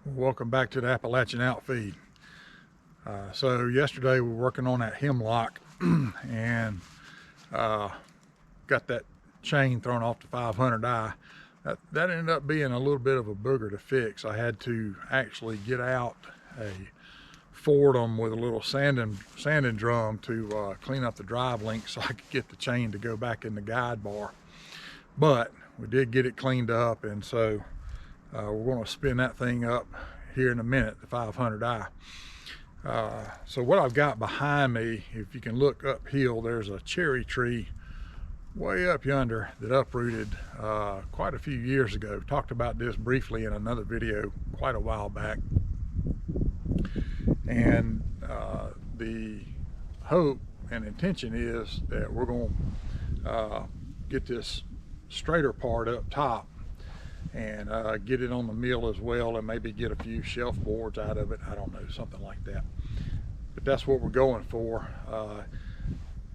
Welcome back to the Appalachian Outfeed. So yesterday we were working on that hemlock and got that chain thrown off the 500i. That ended up being a little bit of a booger to fix. I had to actually get out a Fordham with a little sanding drum to clean up the drive link so I could get the chain to go back in the guide bar. But we did get it cleaned up, and so we're going to spin that thing up here in a minute, the 500i. So what I've got behind me, if you can look uphill, there's a cherry tree way up yonder that uprooted quite a few years ago. Talked about this briefly in another video quite a while back. And the hope and intention is that we're going to get this straighter part up top and get it on the mill as well, and maybe get a few shelf boards out of it. I don't know, something like that. But that's what we're going for.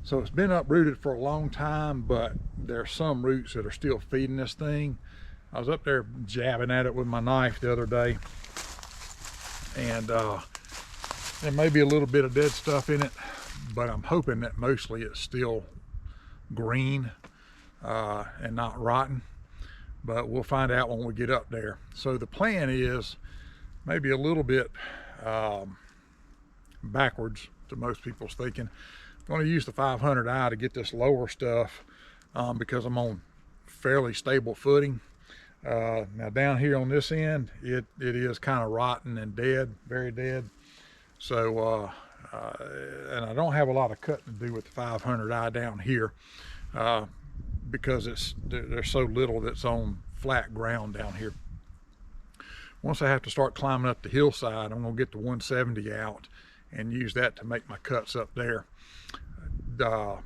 So it's been uprooted for a long time, but there's some roots that are still feeding this thing. I was up there jabbing at it with my knife the other day, and there may be a little bit of dead stuff in it, but I'm hoping that mostly it's still green and not rotten. But we'll find out when we get up there. So the plan is maybe a little bit backwards to most people's thinking. I'm going to use the 500i to get this lower stuff because I'm on fairly stable footing. Now down here on this end, it is kind of rotten and dead, very dead. So, and I don't have a lot of cutting to do with the 500i down here. Because there's so little that's on flat ground down here. Once I have to start climbing up the hillside, I'm going to get the 170 out and use that to make my cuts up there. I'm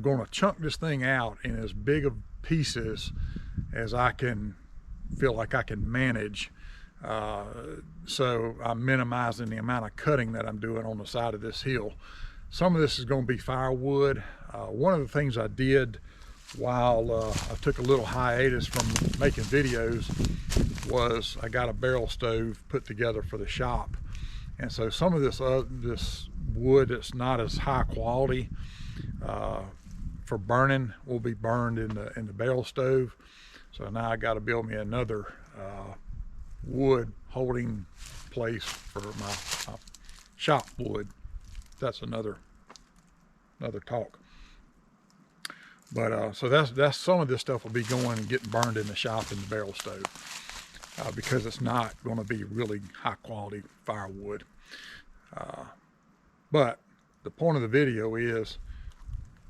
going to chunk this thing out in as big of pieces as I can feel like I can manage. So I'm minimizing the amount of cutting that I'm doing on the side of this hill. Some of this is going to be firewood. One of the things I did while I took a little hiatus from making videos was I got a barrel stove put together for the shop. And so some of this wood that's not as high quality for burning will be burned in the barrel stove. So now I got to build me another wood holding place for my shop wood. That's another talk. But so that's some of this stuff will be going and getting burned in the shop in the barrel stove because it's not going to be really high quality firewood. But the point of the video is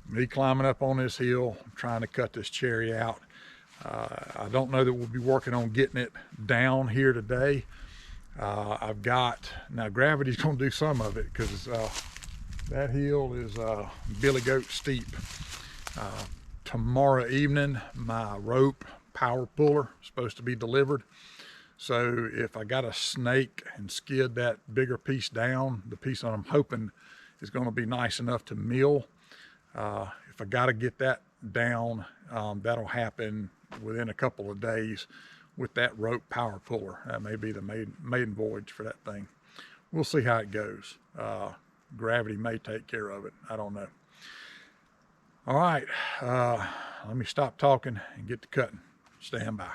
me climbing up on this hill, trying to cut this cherry out. I don't know that we'll be working on getting it down here today. I've got, now gravity's going to do some of it because that hill is billy goat steep. Tomorrow evening, my rope power puller is supposed to be delivered. So if I got to snake and skid that bigger piece down, the piece that I'm hoping is going to be nice enough to mill, if I got to get that down, that'll happen within a couple of days with that rope power puller. That may be the maiden voyage for that thing. We'll see how it goes. Gravity may take care of it. I don't know. All right, let me stop talking and get to cutting. Stand by.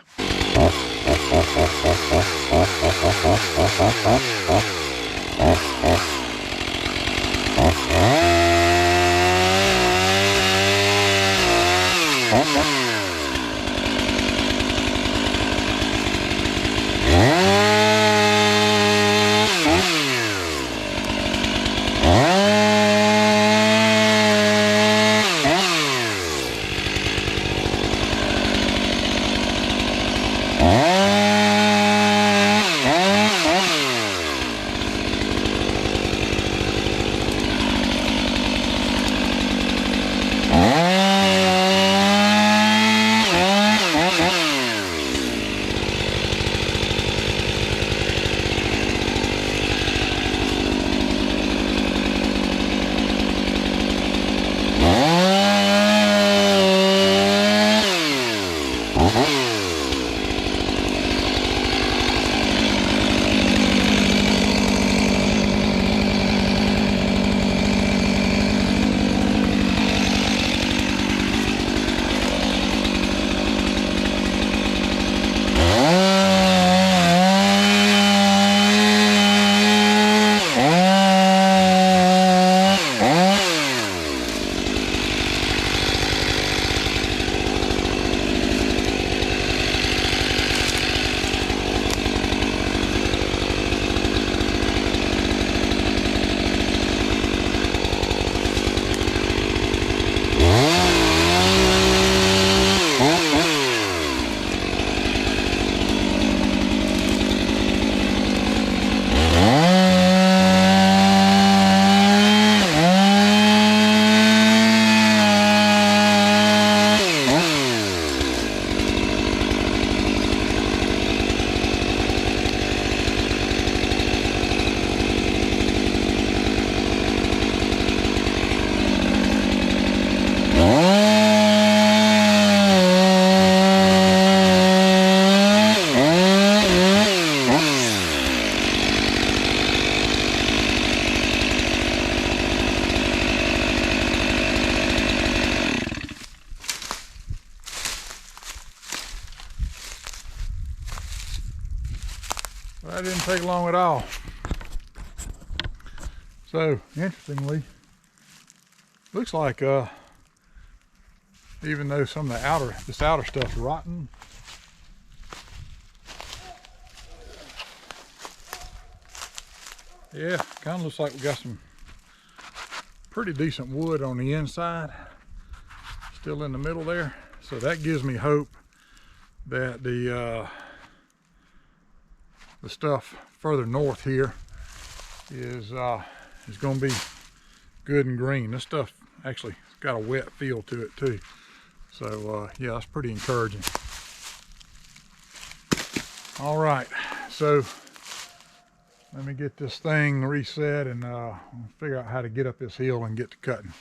Well, that didn't take long at all. So, interestingly, looks like even though some of this outer stuff's rotten, yeah, kind of looks like we got some pretty decent wood on the inside, still in the middle there. So that gives me hope that the stuff further north here is going to be good and green. This stuff actually got a wet feel to it too. So yeah, that's pretty encouraging. All right, so let me get this thing reset and figure out how to get up this hill and get to cutting.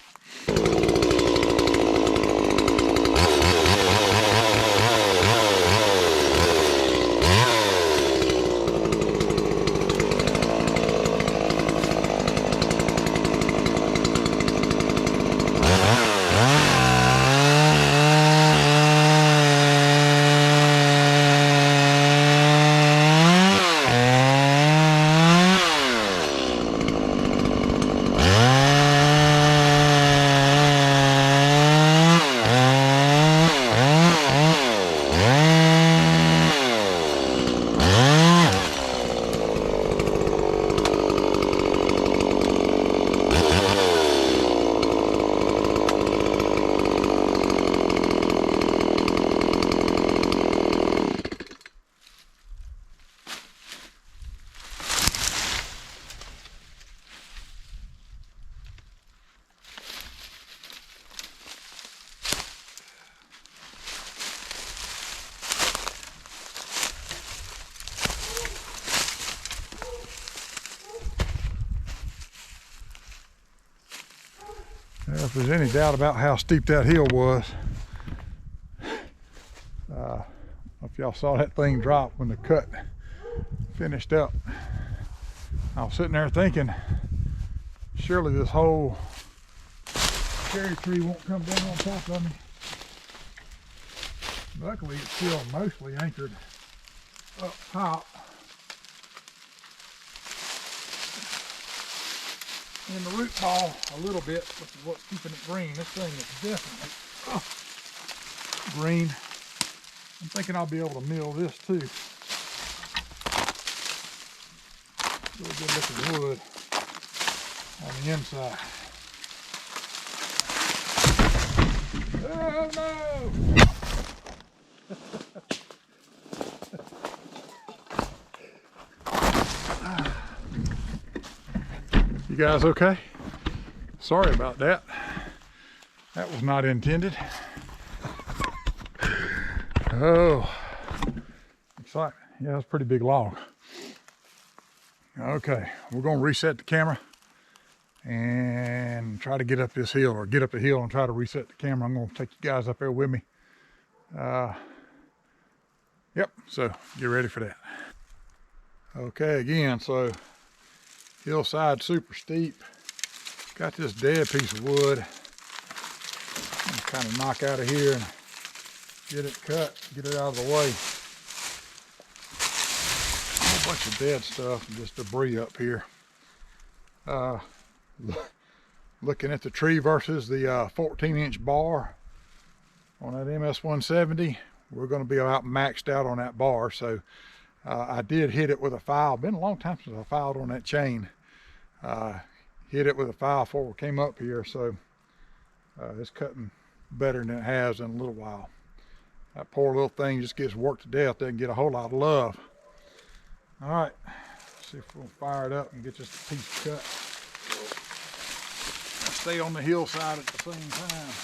Well, if there's any doubt about how steep that hill was, if y'all saw that thing drop when the cut finished up, I was sitting there thinking, surely this whole cherry tree won't come down on top of me. Luckily, it's still mostly anchored up top in the root ball a little bit, which is what's keeping it green. This thing is definitely green. I'm thinking I'll be able to mill this too. Really good looking wood on the inside. Oh no! You guys okay? Sorry about that. That was not intended. Oh, exciting. Yeah, that's a pretty big log. Okay, we're gonna reset the camera and try to get up this hill, or get up the hill and try to reset the camera. I'm gonna take you guys up there with me. Yep, so get ready for that. Okay, again, so hillside super steep. Got this dead piece of wood. I'm kind of knock out of here and get it cut, get it out of the way. A whole bunch of dead stuff and just debris up here. Looking at the tree versus the 14-inch bar on that MS170, we're going to be about maxed out on that bar. So I did hit it with a file. Been a long time since I filed on that chain. Hit it with a file before we came up here, so it's cutting better than it has in a little while. That poor little thing just gets worked to death, doesn't get a whole lot of love. All right, let's see if we'll fire it up and get this piece cut. Stay on the hillside at the same time.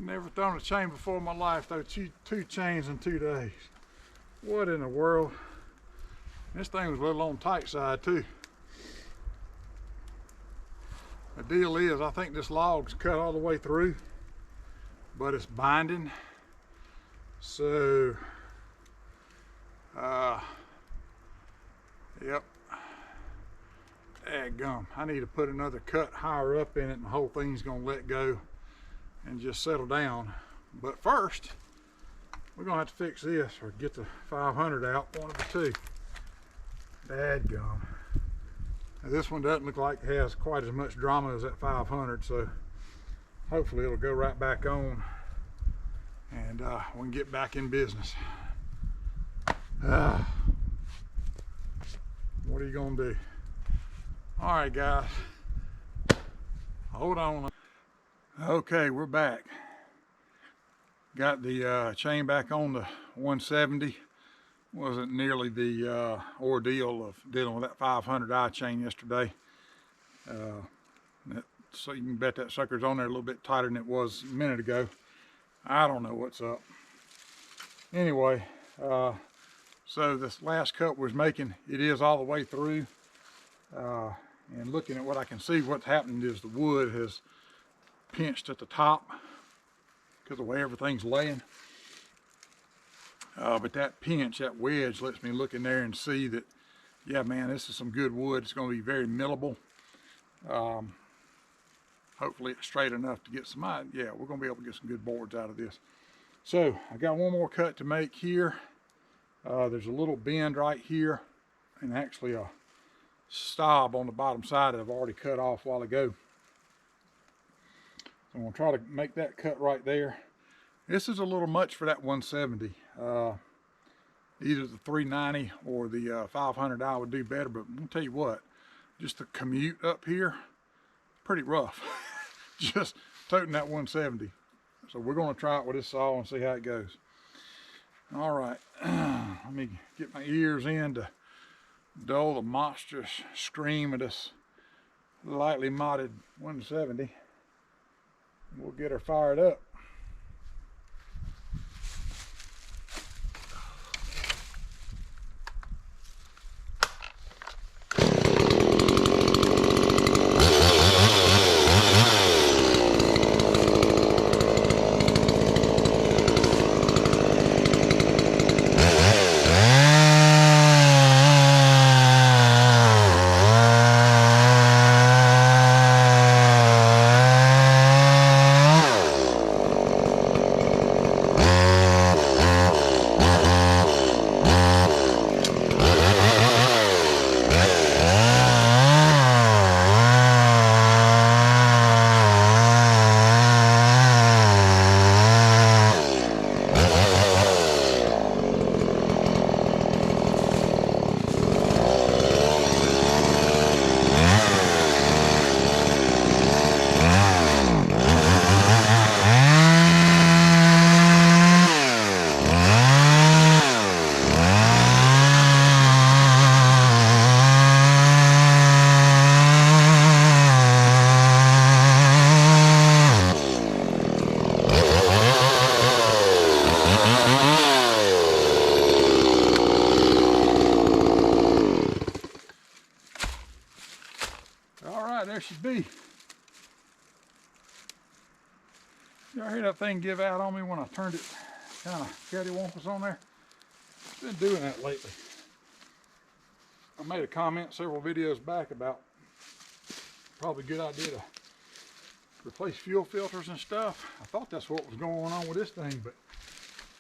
Never thrown a chain before in my life, though. Two chains in 2 days. What in the world? This thing was a little on the tight side too. The deal is, I think this log's cut all the way through, but it's binding. So, yep. Dadgum. I need to put another cut higher up in it and the whole thing's gonna let go and just settle down. But first, we're gonna have to fix this or get the 500 out, one of the two. Dadgum. Now this one doesn't look like it has quite as much drama as that 500, so hopefully it'll go right back on and we can get back in business. What are you gonna do? All right, guys, hold on. Okay, we're back. Got the chain back on the 170. Wasn't nearly the ordeal of dealing with that 500i chain yesterday. So you can bet that sucker's on there a little bit tighter than it was a minute ago. I don't know what's up. Anyway, so this last cut we was making, it is all the way through. And looking at what I can see, what's happened is the wood has pinched at the top because of the way everything's laying. But that pinch, that wedge, lets me look in there and see that, yeah, man, this is some good wood. It's going to be very millable. Hopefully it's straight enough to get some, yeah, we're going to be able to get some good boards out of this. So I got one more cut to make here. There's a little bend right here and actually a stop on the bottom side that I've already cut off a while ago. So I'm going to try to make that cut right there. This is a little much for that 170. Either the 390 or the 500i would do better, but I'm going to tell you what, just the commute up here, pretty rough. Just toting that 170. So we're going to try it with this saw and see how it goes. All right, let me get my ears in to dull the monstrous scream of this lightly modded 170. We'll get her fired up. There she be. Y'all hear that thing give out on me when I turned it kind of cattywampus on there? It's been doing that lately. I made a comment several videos back about probably a good idea to replace fuel filters and stuff. I thought that's what was going on with this thing, but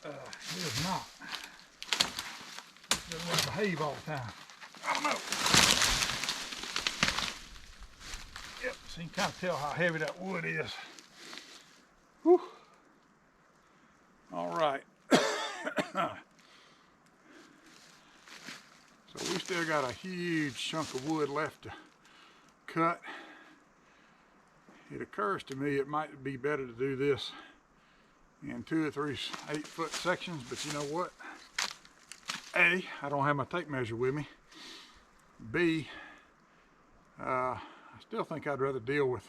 it is not. It doesn't want to behave all the time. I don't know. Yep, so you can kind of tell how heavy that wood is. Whew. All right. So we still got a huge chunk of wood left to cut. It occurs to me it might be better to do this in 2 or 3 8-foot sections, but you know what? A, I don't have my tape measure with me. B, I still think I'd rather deal with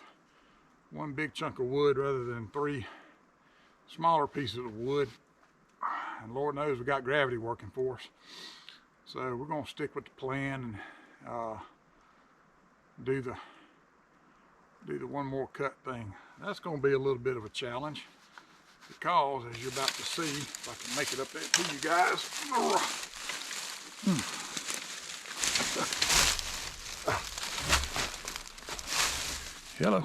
one big chunk of wood rather than 3 smaller pieces of wood, and Lord knows we got gravity working for us. So we're going to stick with the plan and do the one more cut thing. That's going to be a little bit of a challenge because, as you're about to see, if I can make it up there to you guys. Hello.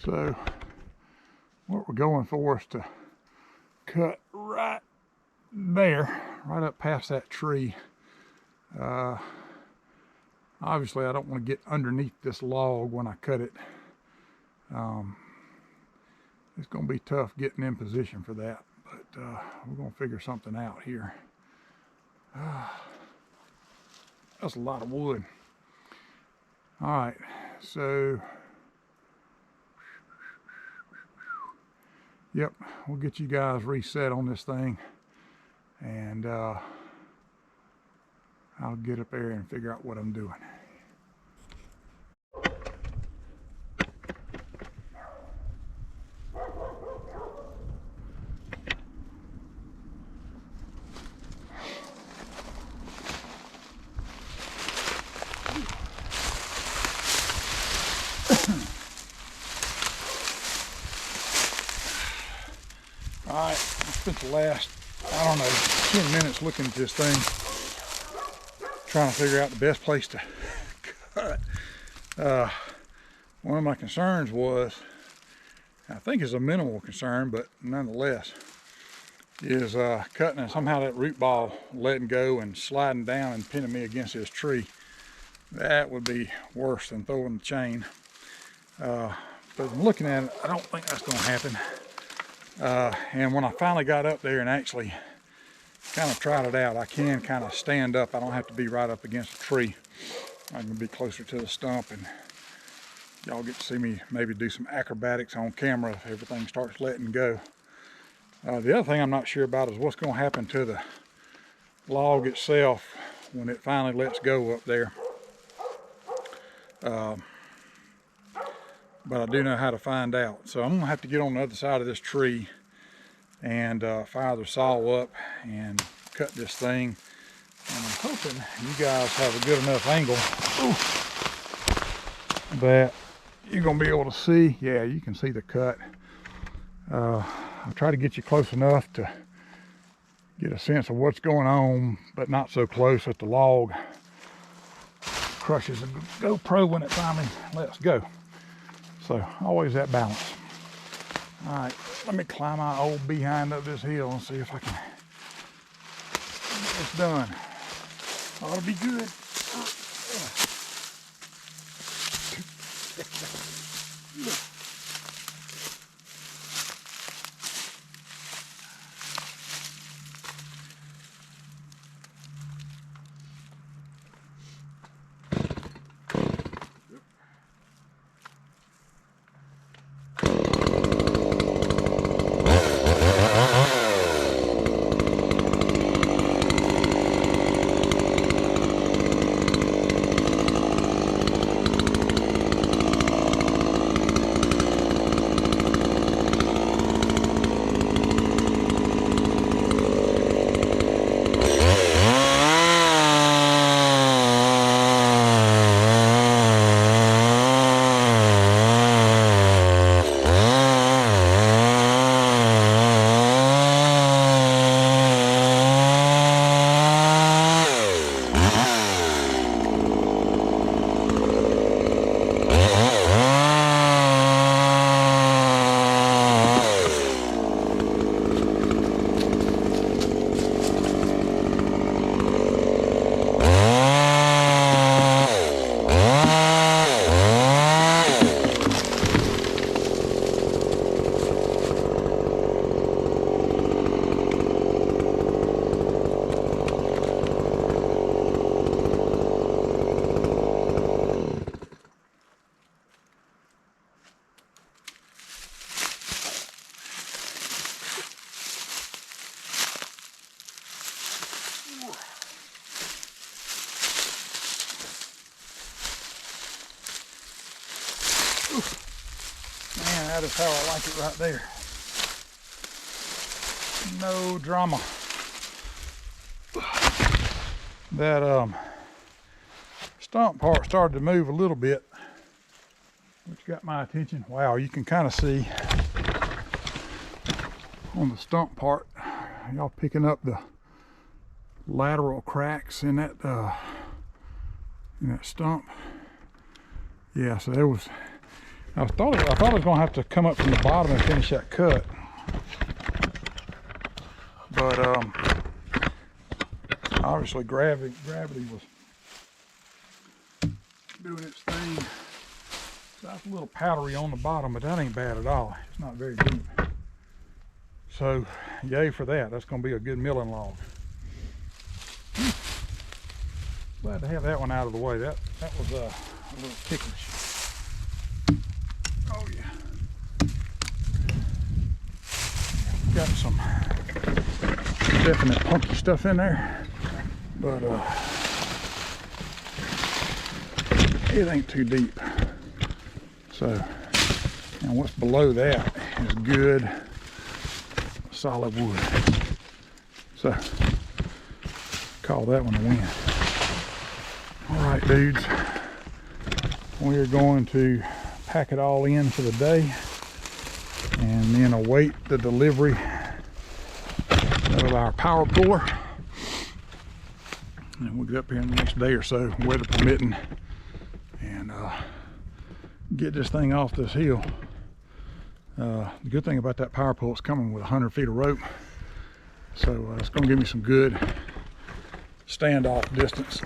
So what we're going for is to cut right there, right up past that tree. Obviously I don't want to get underneath this log when I cut it. It's going to be tough getting in position for that, but we're going to figure something out here. That's a lot of wood. All right, so yep, we'll get you guys reset on this thing, and I'll get up there and figure out what I'm doing. All right, I spent the last, I don't know, 10 minutes looking at this thing, trying to figure out the best place to cut. One of my concerns was, I think it's a minimal concern, but nonetheless, is cutting and somehow that root ball letting go and sliding down and pinning me against this tree. That would be worse than throwing the chain. But I'm looking at it, I don't think that's going to happen. And when I finally got up there and actually kind of tried it out, I can kind of stand up. I don't have to be right up against a tree. I can be closer to the stump, and y'all get to see me maybe do some acrobatics on camera if everything starts letting go. The other thing I'm not sure about is what's going to happen to the log itself when it finally lets go up there. But I do know how to find out. So I'm going to have to get on the other side of this tree and fire the saw up and cut this thing. And I'm hoping you guys have a good enough angle that you're going to be able to see. Yeah, you can see the cut. I'll try to get you close enough to get a sense of what's going on, but not so close that the log crushes the GoPro when it finally lets go. So always that balance. All right, let me climb my old behind up this hill and see if I can get this done. Ought to be good. Man, that is how I like it right there. No drama. That stump part started to move a little bit, which got my attention. Wow, you can kind of see on the stump part, y'all picking up the lateral cracks in that stump. Yeah, so there was. I thought I was going to have to come up from the bottom and finish that cut, but obviously gravity was doing its thing. So that's a little powdery on the bottom, but that ain't bad at all. It's not very deep. So yay for that. That's going to be a good milling log. Glad to have that one out of the way. That was a little ticklish. Oh yeah. Got some definite punky stuff in there, but it ain't too deep. So, and what's below that is good solid wood. So, call that one a win. All right, dudes, we are going to pack it all in for the day and then await the delivery of our power puller. And we'll get up here in the next day or so, weather permitting, and get this thing off this hill. The good thing about that power pull, it's coming with 100 feet of rope, so it's going to give me some good standoff distance.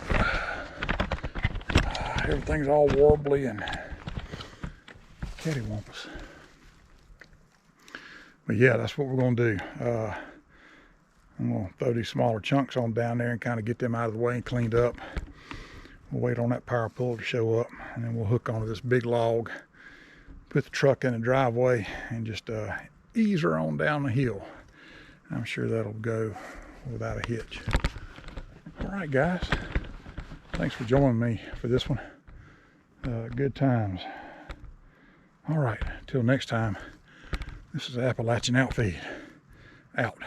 Everything's all warbly and cattywampus. But yeah, that's what we're going to do. I'm going to throw these smaller chunks on down there and kind of get them out of the way and cleaned up. We'll wait on that power puller to show up, and then we'll hook onto this big log, put the truck in the driveway, and just ease her on down the hill. I'm sure that'll go without a hitch. All right, guys. Thanks for joining me for this one. Good times. All right, till next time, this is Appalachian Outfeed. Out.